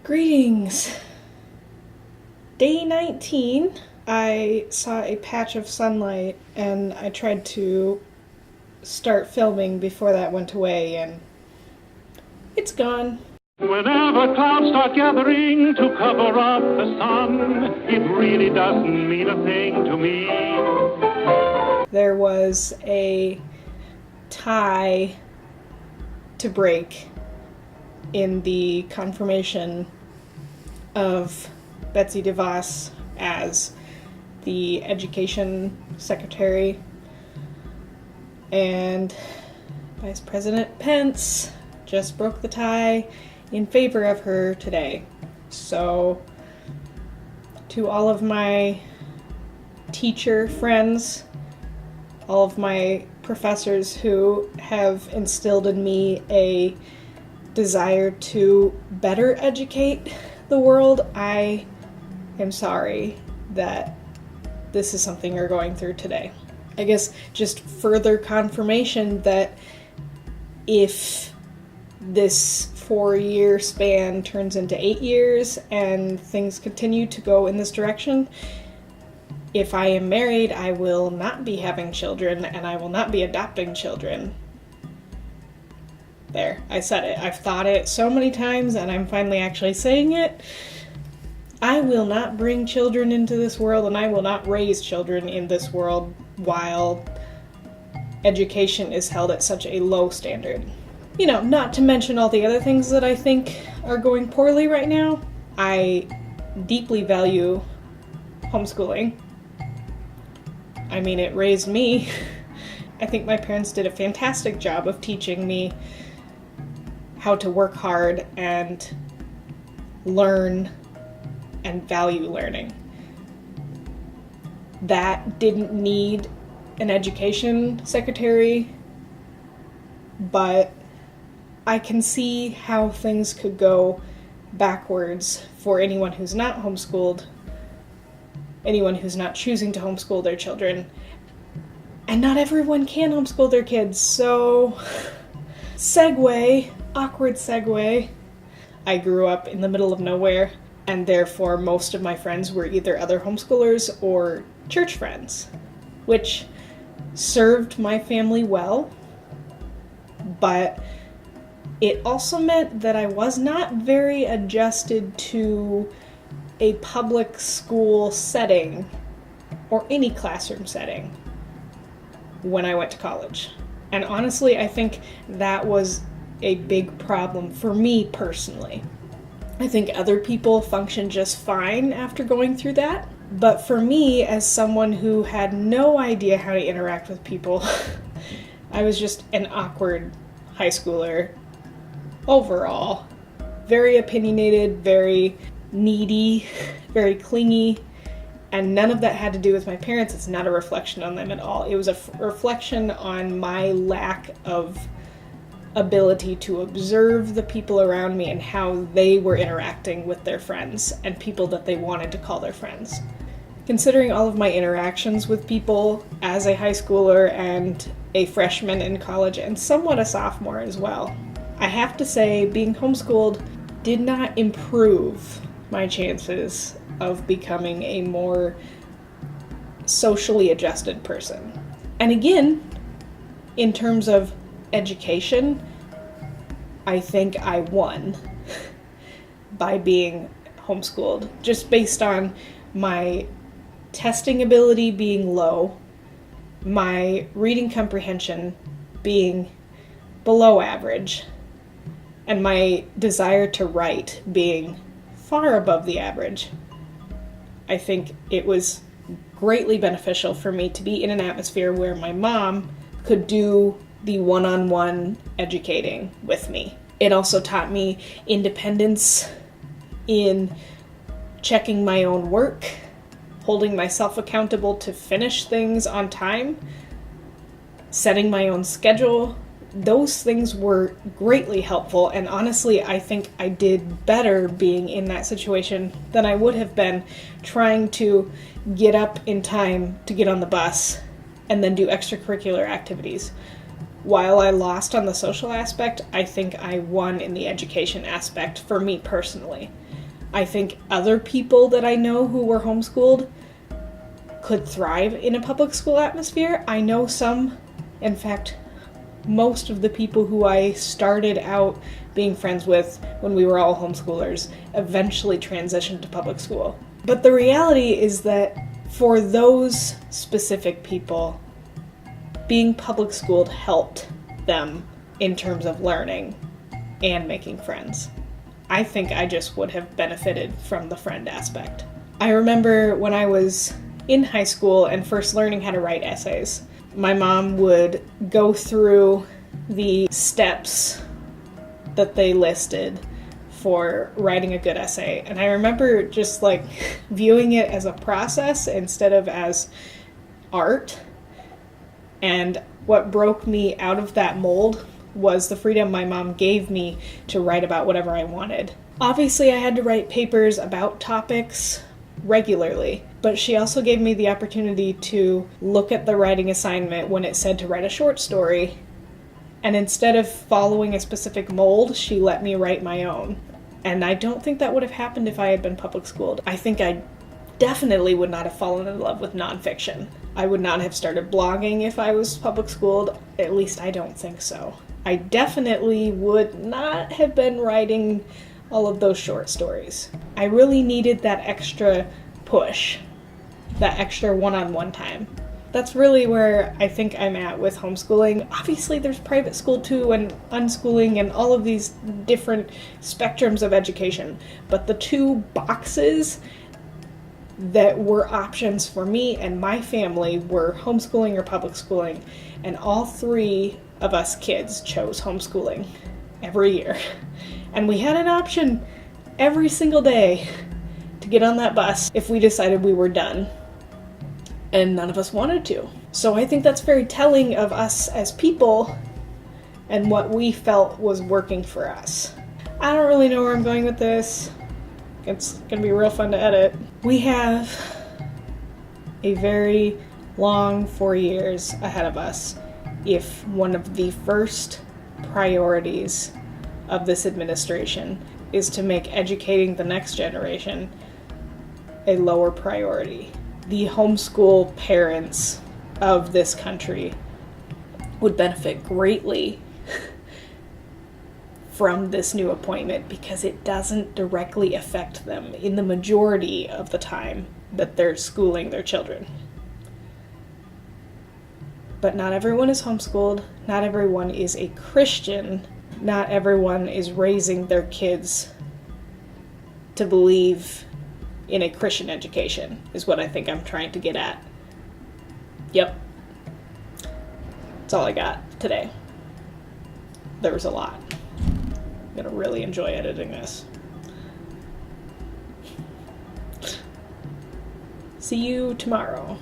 Greetings. Day 19, I saw a patch of sunlight and I tried to start filming before that went away and it's gone. Whenever clouds start gathering to cover up the sun, it really doesn't mean a thing to me. There was a tie to break in the confirmation of Betsy DeVos as the education secretary, and Vice President Pence just broke the tie in favor of her today. So to all of my teacher friends, all of my professors who have instilled in me a desire to better educate the world, I am sorry that this is something you're going through today. I guess just further confirmation that if this 4-year span turns into 8 years and things continue to go in this direction, if I am married, I will not be having children and I will not be adopting children. There, I said it. I've thought it so many times and I'm finally actually saying it. I will not bring children into this world and I will not raise children in this world while education is held at such a low standard. You know, not to mention all the other things that I think are going poorly right now. I deeply value homeschooling. I mean, it raised me. I think my parents did a fantastic job of teaching me how to work hard and learn and value learning. That didn't need an education secretary, but I can see how things could go backwards for anyone who's not homeschooled, anyone who's not choosing to homeschool their children. And not everyone can homeschool their kids, so awkward segue. I grew up in the middle of nowhere, and therefore most of my friends were either other homeschoolers or church friends, which served my family well, but it also meant that I was not very adjusted to a public school setting or any classroom setting when I went to college. And honestly, I think that was a big problem for me personally. I think other people function just fine after going through that. But for me, as someone who had no idea how to interact with people, I was just an awkward high schooler overall. Very opinionated, very needy, very clingy, and none of that had to do with my parents. It's not a reflection on them at all. It was a reflection on my lack of ability to observe the people around me and how they were interacting with their friends and people that they wanted to call their friends. Considering all of my interactions with people as a high schooler and a freshman in college and somewhat a sophomore as well, I have to say being homeschooled did not improve my chances of becoming a more socially adjusted person. And again, in terms of education, I think I won by being homeschooled, just based on my testing ability being low, my reading comprehension being below average, and my desire to write being far above the average. I think it was greatly beneficial for me to be in an atmosphere where my mom could do the one-on-one educating with me. It also taught me independence in checking my own work, holding myself accountable to finish things on time, setting my own schedule. Those things were greatly helpful, and honestly, I think I did better being in that situation than I would have been trying to get up in time to get on the bus and then do extracurricular activities. While I lost on the social aspect, I think I won in the education aspect for me personally. I think other people that I know who were homeschooled could thrive in a public school atmosphere. I know some, in fact, most of the people who I started out being friends with when we were all homeschoolers eventually transitioned to public school. But the reality is that for those specific people, being public schooled helped them in terms of learning and making friends. I think I just would have benefited from the friend aspect. I remember when I was in high school and first learning how to write essays, my mom would go through the steps that they listed for writing a good essay. And I remember just like viewing it as a process instead of as art. And what broke me out of that mold was the freedom my mom gave me to write about whatever I wanted. Obviously, I had to write papers about topics regularly, but she also gave me the opportunity to look at the writing assignment when it said to write a short story, and instead of following a specific mold, she let me write my own. And I don't think that would have happened if I had been public schooled. I think I definitely would not have fallen in love with nonfiction. I would not have started blogging if I was public schooled. At least I don't think so. I definitely would not have been writing all of those short stories. I really needed that extra push, that extra one-on-one time. That's really where I think I'm at with homeschooling. Obviously, there's private school too, and unschooling, and all of these different spectrums of education. But the two boxes that were options for me and my family were homeschooling or public schooling, and all three of us kids chose homeschooling every year. And we had an option every single day to get on that bus if we decided we were done. And none of us wanted to. So I think that's very telling of us as people and what we felt was working for us. I don't really know where I'm going with this. It's gonna be real fun to edit. We have a very long 4 years ahead of us if one of the first priorities of this administration is to make educating the next generation a lower priority. The homeschool parents of this country would benefit greatly from this new appointment because it doesn't directly affect them in the majority of the time that they're schooling their children. But not everyone is homeschooled, not everyone is a Christian, not everyone is raising their kids to believe in a Christian education, is what I think I'm trying to get at. Yep. That's all I got today. There was a lot. I'm gonna really enjoy editing this. See you tomorrow.